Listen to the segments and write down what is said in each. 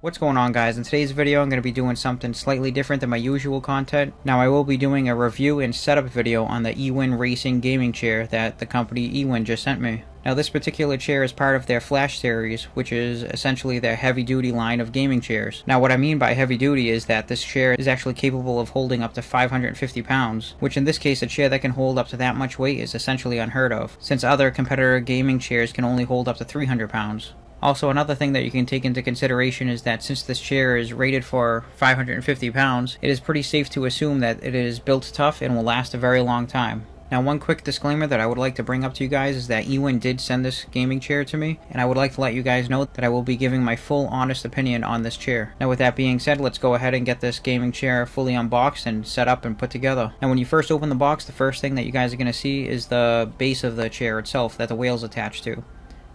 What's going on, guys? In today's video I'm going to be doing something slightly different than my usual content. Now I will be doing a review and setup video on the Ewin Racing Gaming Chair that the company Ewin just sent me. Now this particular chair is part of their Flash series, which is essentially their heavy duty line of gaming chairs. Now what I mean by heavy duty is that this chair is actually capable of holding up to 550 pounds, which in this case a chair that can hold up to that much weight is essentially unheard of, since other competitor gaming chairs can only hold up to 300 pounds. Also, another thing that you can take into consideration is that since this chair is rated for 550 pounds, it is pretty safe to assume that it is built tough and will last a very long time. Now, one quick disclaimer that I would like to bring up to you guys is that Ewin did send this gaming chair to me, and I would like to let you guys know that I will be giving my full honest opinion on this chair. Now with that being said, let's go ahead and get this gaming chair fully unboxed and set up and put together. Now when you first open the box, the first thing that you guys are going to see is the base of the chair itself that the wheel's attached to.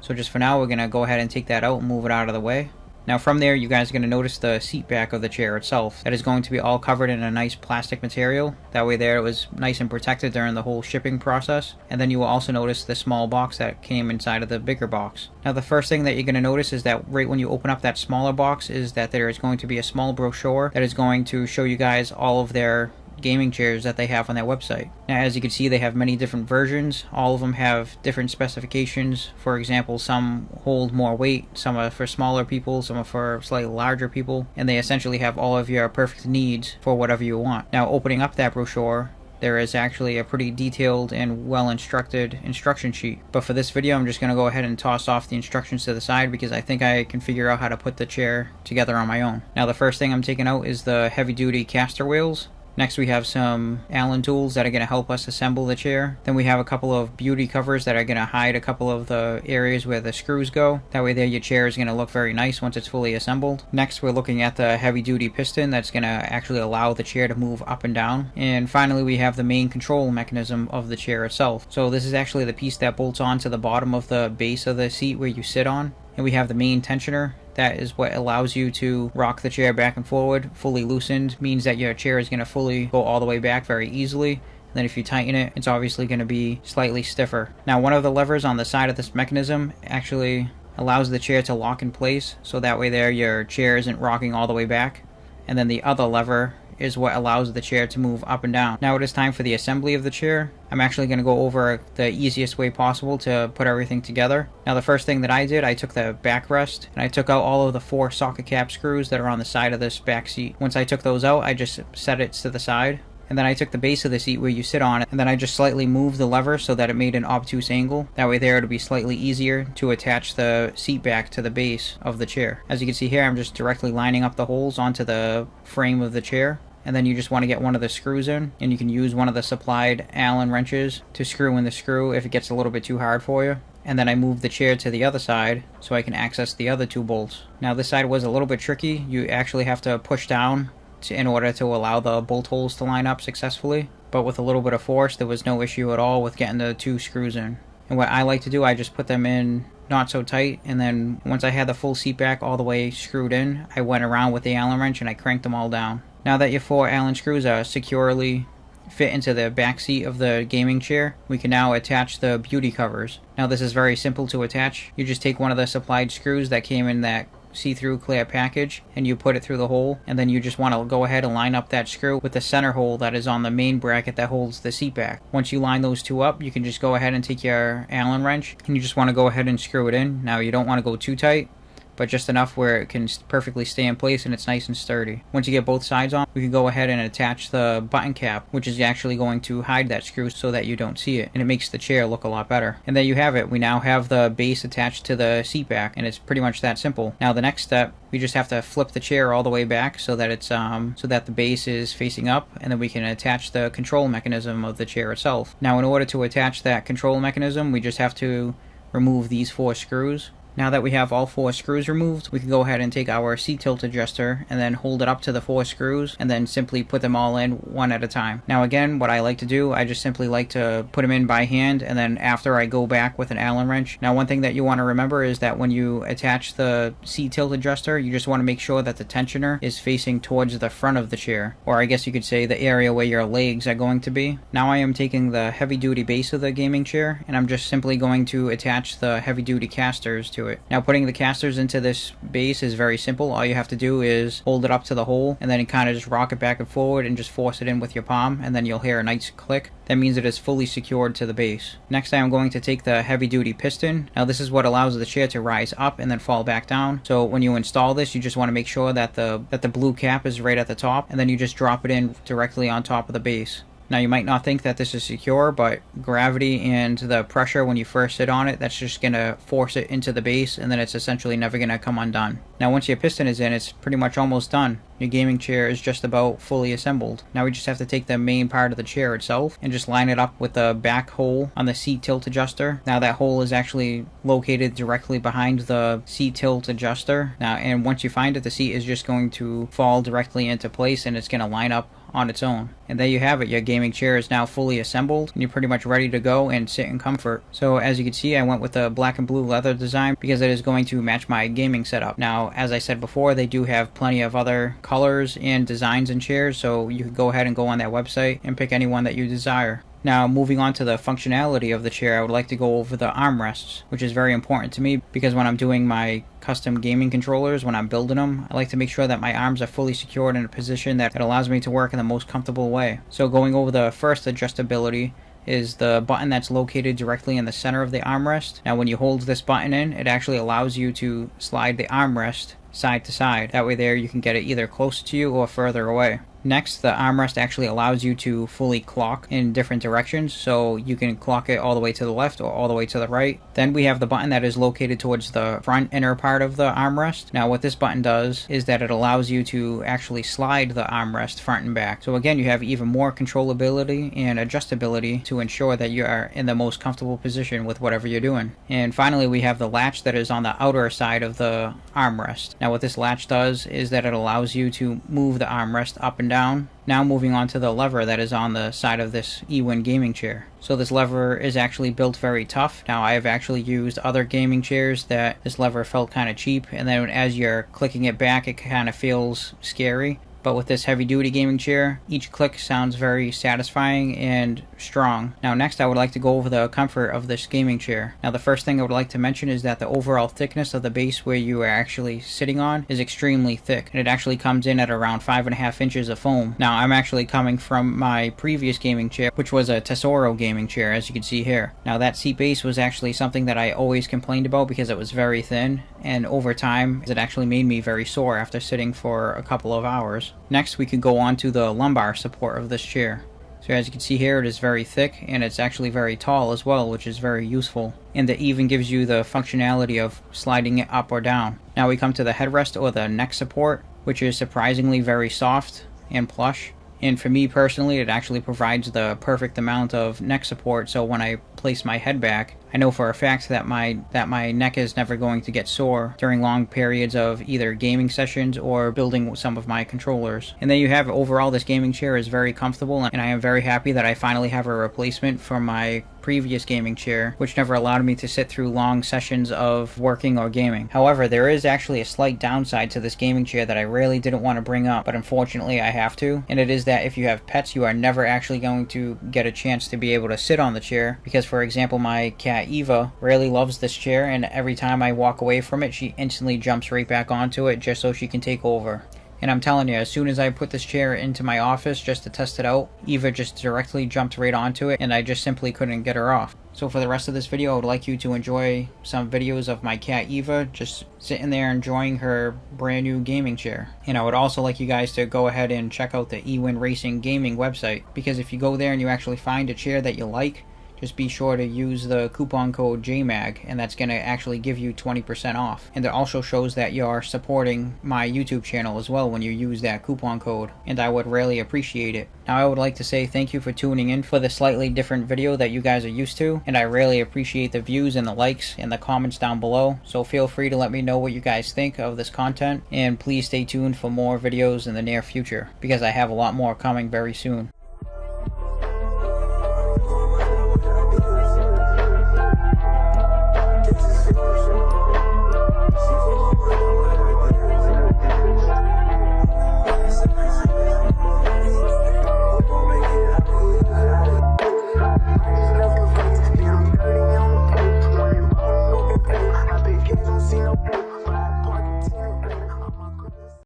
So just for now, we're going to go ahead and take that out and move it out of the way. Now from there, you guys are going to notice the seat back of the chair itself. That is going to be all covered in a nice plastic material. That way there, it was nice and protected during the whole shipping process. And then you will also notice the small box that came inside of the bigger box. Now the first thing that you're going to notice is that right when you open up that smaller box is that there is going to be a small brochure that is going to show you guys all of their gaming chairs that they have on their website. Now as you can see, they have many different versions. All of them have different specifications. For example, some hold more weight, some are for smaller people, some are for slightly larger people, and they essentially have all of your perfect needs for whatever you want. Now opening up that brochure, there is actually a pretty detailed and well-instructed instruction sheet. But for this video, I'm just going to go ahead and toss off the instructions to the side because I think I can figure out how to put the chair together on my own. Now the first thing I'm taking out is the heavy-duty caster wheels. Next we have some Allen tools that are going to help us assemble the chair. Then we have a couple of beauty covers that are going to hide a couple of the areas where the screws go. That way there your chair is going to look very nice once it's fully assembled. Next we're looking at the heavy duty piston that's going to actually allow the chair to move up and down. And finally we have the main control mechanism of the chair itself. So this is actually the piece that bolts onto the bottom of the base of the seat where you sit on. And we have the main tensioner. That is what allows you to rock the chair back and forward. Fully loosened means that your chair is going to fully go all the way back very easily. And then if you tighten it, it's obviously going to be slightly stiffer. Now one of the levers on the side of this mechanism actually allows the chair to lock in place. So that way there your chair isn't rocking all the way back. And then the other lever is what allows the chair to move up and down. Now it is time for the assembly of the chair. I'm actually going to go over the easiest way possible to put everything together. Now the first thing that I did, I took the backrest and I took out all of the 4 socket cap screws that are on the side of this back seat. Once I took those out, I just set it to the side. And then I took the base of the seat where you sit on it, and then I just slightly moved the lever so that it made an obtuse angle. That way there it'll be slightly easier to attach the seat back to the base of the chair. As you can see here, I'm just directly lining up the holes onto the frame of the chair. And then you just want to get one of the screws in, and you can use one of the supplied Allen wrenches to screw in the screw if it gets a little bit too hard for you. And then I moved the chair to the other side so I can access the other 2 bolts. Now this side was a little bit tricky. You actually have to push down in order to allow the bolt holes to line up successfully. But with a little bit of force, there was no issue at all with getting the 2 screws in. And what I like to do, I just put them in not so tight, and then once I had the full seat back all the way screwed in, I went around with the Allen wrench and I cranked them all down. Now that your 4 Allen screws are securely fit into the back seat of the gaming chair, we can now attach the beauty covers. Now this is very simple to attach. You just take one of the supplied screws that came in that see-through clear package and you put it through the hole, and then you just want to go ahead and line up that screw with the center hole that is on the main bracket that holds the seat back. Once you line those 2 up, you can just go ahead and take your Allen wrench and you just want to go ahead and screw it in. Now you don't want to go too tight, but just enough where it can perfectly stay in place and it's nice and sturdy. Once you get both sides on, we can go ahead and attach the button cap, which is actually going to hide that screw so that you don't see it, and it makes the chair look a lot better. And there you have it. We now have the base attached to the seat back, and it's pretty much that simple. Now the next step, we just have to flip the chair all the way back so that it's so that the base is facing up, and then we can attach the control mechanism of the chair itself. Now in order to attach that control mechanism, we just have to remove these 4 screws. Now that we have all 4 screws removed, we can go ahead and take our seat tilt adjuster and then hold it up to the 4 screws and then simply put them all in one at a time. Now again, what I like to do, I just simply like to put them in by hand, and then after I go back with an Allen wrench. Now one thing that you want to remember is that when you attach the seat tilt adjuster, you just want to make sure that the tensioner is facing towards the front of the chair, or I guess you could say the area where your legs are going to be. Now I am taking the heavy duty base of the gaming chair and I'm just simply going to attach the heavy duty casters to it. Now putting the casters into this base is very simple. All you have to do is hold it up to the hole and then kind of just rock it back and forward and just force it in with your palm, and then you'll hear a nice click. That means it is fully secured to the base. Next I am going to take the heavy duty piston. Now this is what allows the chair to rise up and then fall back down. So when you install this, you just want to make sure that the blue cap is right at the top, and then you just drop it in directly on top of the base. Now you might not think that this is secure, but gravity and the pressure when you first sit on it, that's just going to force it into the base, and then it's essentially never going to come undone. Now once your piston is in, it's pretty much almost done. Your gaming chair is just about fully assembled. Now we just have to take the main part of the chair itself and just line it up with the back hole on the seat tilt adjuster. Now that hole is actually located directly behind the seat tilt adjuster. Now, and once you find it, the seat is just going to fall directly into place and it's going to line up on its own. And there you have it. Your gaming chair is now fully assembled and you're pretty much ready to go and sit in comfort. So as you can see, I went with the black and blue leather design because it is going to match my gaming setup. Now as I said before, they do have plenty of other colors and designs in chairs, so you could go ahead and go on their website and pick any one that you desire. Now moving on to the functionality of the chair, I would like to go over the armrests, which is very important to me because when I'm doing my custom gaming controllers, when I'm building them, I like to make sure that my arms are fully secured in a position that allows me to work in the most comfortable way. So going over the first adjustability is the button that's located directly in the center of the armrest. Now when you hold this button in, it actually allows you to slide the armrest side to side. That way there you can get it either closer to you or further away. Next, the armrest actually allows you to fully clock in different directions, so you can clock it all the way to the left or all the way to the right. Then we have the button that is located towards the front inner part of the armrest. Now what this button does is that it allows you to actually slide the armrest front and back. So again, you have even more controllability and adjustability to ensure that you are in the most comfortable position with whatever you're doing. And finally, we have the latch that is on the outer side of the armrest. Now what this latch does is that it allows you to move the armrest up and down. Now moving on to the lever that is on the side of this Ewin gaming chair. So this lever is actually built very tough. Now I have actually used other gaming chairs that this lever felt kind of cheap, and then as you're clicking it back it kind of feels scary. But with this heavy duty gaming chair, each click sounds very satisfying and strong. Now next I would like to go over the comfort of this gaming chair. Now the first thing I would like to mention is that the overall thickness of the base where you are actually sitting on is extremely thick. And it actually comes in at around 5.5 inches of foam. Now I'm actually coming from my previous gaming chair, which was a Tesoro gaming chair, as you can see here. Now that seat base was actually something that I always complained about because it was very thin, and over time it actually made me very sore after sitting for a couple of hours. Next we could go on to the lumbar support of this chair. So as you can see here, it is very thick and it's actually very tall as well, which is very useful. And it even gives you the functionality of sliding it up or down. Now we come to the headrest or the neck support, which is surprisingly very soft and plush. And for me personally, it actually provides the perfect amount of neck support, so when I place my head back, I know for a fact that my neck is never going to get sore during long periods of either gaming sessions or building some of my controllers. And there you have it. Overall, this gaming chair is very comfortable, and I am very happy that I finally have a replacement for my previous gaming chair, which never allowed me to sit through long sessions of working or gaming. However, there is actually a slight downside to this gaming chair that I really didn't want to bring up, but unfortunately I have to, and it is that if you have pets, you are never actually going to get a chance to be able to sit on the chair, because for example, my cat Eva really loves this chair, and every time I walk away from it, she instantly jumps right back onto it just so she can take over. And I'm telling you, as soon as I put this chair into my office just to test it out, Eva just directly jumped right onto it, and I just simply couldn't get her off. So for the rest of this video, I would like you to enjoy some videos of my cat Eva just sitting there enjoying her brand new gaming chair. And I would also like you guys to go ahead and check out the Ewin Racing Gaming website, because if you go there and you actually find a chair that you like, just be sure to use the coupon code JMAG, and that's going to actually give you 20% off. And it also shows that you're supporting my YouTube channel as well when you use that coupon code, and I would really appreciate it. Now I would like to say thank you for tuning in for the slightly different video that you guys are used to, and I really appreciate the views and the likes and the comments down below. So feel free to let me know what you guys think of this content, and please stay tuned for more videos in the near future, because I have a lot more coming very soon.